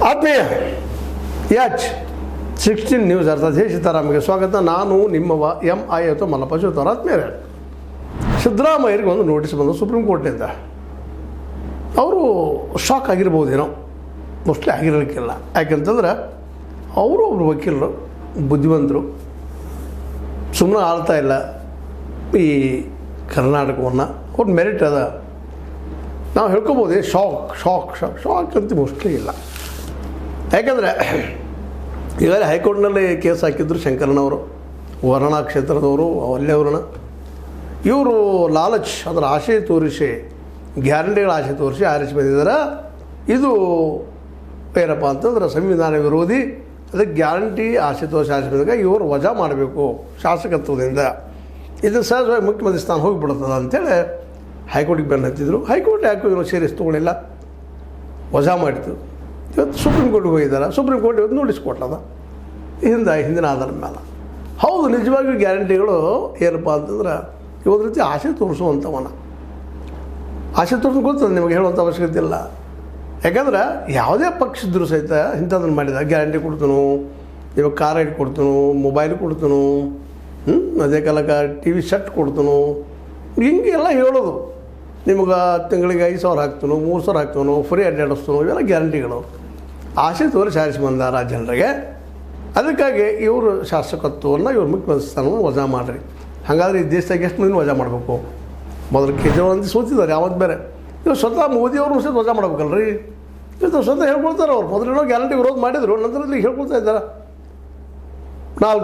ಆತ್ಮೀಯ H 16 news ಅರ್ಥಾತ್ ಜೈ ಸೀತಾರಾಮ್ಗೆ ಸ್ವಾಗತ. ನಾನು ನಿಮ್ಮವ MI ಅಥವಾ ಮಲ್ಲಪ್ಪ ಶಿವತಾರ. ಆತ್ಮೀಯರೇ, ಸಿದ್ದರಾಮಯ್ಯರಿಗೆ ಒಂದು ನೋಟಿಸ್ ಬಂದು ಸುಪ್ರೀಂ ಕೋರ್ಟ್ನಿಂದ. ಅವರು ಶಾಕ್ ಆಗಿರ್ಬೋದೇನೋ, ಮೋಸ್ಟ್ಲಿ ಆಗಿರಲಿಕ್ಕಿಲ್ಲ. ಯಾಕೆಂತಂದ್ರೆ ಅವರು ಒಬ್ಬರು ವಕೀಲರು, ಬುದ್ಧಿವಂತರು, ಸುಮ್ಮನೆ ಆಳ್ತಾ ಇಲ್ಲ ಈ ಕರ್ನಾಟಕವನ್ನು. ಅವ್ರ ಮೆರಿಟ್ ಅದ, ನಾವು ಹೇಳ್ಕೊಬೋದೇ. ಶಾಕ್ ಅಂತ ಮೋಸ್ಟ್ಲಿ ಇಲ್ಲ. ಯಾಕಂದರೆ ಈಗಾಗಲೇ ಹೈಕೋರ್ಟ್ನಲ್ಲಿ ಕೇಸ್ ಹಾಕಿದ್ರು ಶಂಕರನವರು, ವರ್ಣಾ ಕ್ಷೇತ್ರದವರು, ಅಲ್ಲೇವ್ರನ್ನ. ಇವರು ಲಾಲಚ್ ಅಂದರೆ ಆಶೆ ತೋರಿಸಿ, ಗ್ಯಾರಂಟಿಗಳ ಆಶೆ ತೋರಿಸಿ ಆರಿಸಿ ಬಂದಿದ್ದಾರೆ. ಇದು ಏನಪ್ಪ ಅಂತಂದ್ರೆ ಸಂವಿಧಾನ ವಿರೋಧಿ. ಅದಕ್ಕೆ ಗ್ಯಾರಂಟಿ ಆಶೆ ತೋರಿಸಿ ಆರಿಸಿ ಬಂದಾಗ ಇವರು ವಜಾ ಮಾಡಬೇಕು ಶಾಸಕತ್ವದಿಂದ. ಇದು ಸಹಜವಾಗಿ ಮುಖ್ಯಮಂತ್ರಿ ಸ್ಥಾನ ಹೋಗಿಬಿಡ್ತದ ಅಂಥೇಳಿ ಹೈಕೋರ್ಟಿಗೆ ಬೆನ್ನು ಹತ್ತಿದ್ರು. ಹೈಕೋರ್ಟ್ ಯಾಕೋ ಇವನು ಸೀರಿಯಸ್ ತೊಗೊಳ್ಳಿಲ್ಲ, ವಜಾ ಮಾಡಿತು. ಇವತ್ತು ಸುಪ್ರೀಂ ಕೋರ್ಟ್ಗೆ ಹೋಗಿದ್ದಾರೆ. ಸುಪ್ರೀಂ ಕೋರ್ಟ್ ಇವತ್ತು ನೋಟಿಸ್ ಕೊಟ್ಟದ ಹಿಂದಿನ ಆಧಾರದ ಮೇಲೆ. ಹೌದು, ನಿಜವಾಗಿಯೂ ಗ್ಯಾರಂಟಿಗಳು ಏನಪ್ಪ ಅಂತಂದ್ರೆ ಇವತ್ತು ರೀತಿ ಆಸೆ ತೋರಿಸುವಂಥವನ. ಆಸೆ ತೋರಿಸ್ ಗೊತ್ತದ ನಿಮಗೆ, ಹೇಳುವಂಥ ಅವಶ್ಯಕತೆ ಇಲ್ಲ. ಯಾಕಂದ್ರೆ ಯಾವುದೇ ಪಕ್ಷ ಇದ್ದರೂ ಸಹಿತ ಇಂಥದ್ದನ್ನು ಮಾಡಿದ ಗ್ಯಾರಂಟಿ ಕೊಡ್ತನು, ಇವಾಗ ಕಾರ್ ರೈಡ್ ಕೊಡ್ತನು, ಮೊಬೈಲ್ ಕೊಡ್ತನು, ಅದೇ ಕಾಲಕ್ಕೆ TV ಸೆಟ್ ಕೊಡ್ತನು, ಹಿಂಗೆಲ್ಲ ಹೇಳೋದು. ನಿಮ್ಗೆ ತಿಂಗಳಿಗೆ 5,000 ಹಾಕ್ತನು, 3,000 ಹಾಕ್ತನು, ಫ್ರೀ ಅಡ್ಡಾಡಿಸ್ತನು, ಇವೆಲ್ಲ ಗ್ಯಾರಂಟಿಗಳು. ಆಸೆ ತೋರಿಸಿ ಆರಿಸಿ ಬಂದಾರ ಜನರಿಗೆ. ಅದಕ್ಕಾಗಿ ಇವರು ಶಾಸಕತ್ವವನ್ನು, ಇವ್ರ ಮುಖ್ಯಮಂತ್ರಿ ಸ್ಥಾನವನ್ನು ವಜಾ ಮಾಡಿರಿ. ಹಾಗಾದ್ರೆ ಈ ದೇಶದಾಗ ಎಷ್ಟು ಮಂದಿ ವಜಾ ಮಾಡಬೇಕು? ಮೊದಲು ಕೇಜ್ರಿವಾಲ್ ಅಂತ ಸೋತಿದ್ದಾರೆ, ಯಾವತ್ತು ಬೇರೆ. ಇವ್ರು ಸ್ವತಃ ಮೋದಿಯವರು ಸಹಿತ ವಜಾ ಮಾಡ್ಬೇಕಲ್ರಿ. ಇವತ್ತು ಸ್ವತಃ ಹೇಳ್ಕೊಳ್ತಾರೆ. ಅವ್ರು ಮೊದಲೇನೋ ಗ್ಯಾರಂಟಿ ವಿರೋಧ ಮಾಡಿದರು, ನಂತರ ಇಲ್ಲಿ ಹೇಳ್ಕೊಳ್ತಾ ಇದ್ದಾರೆ. 4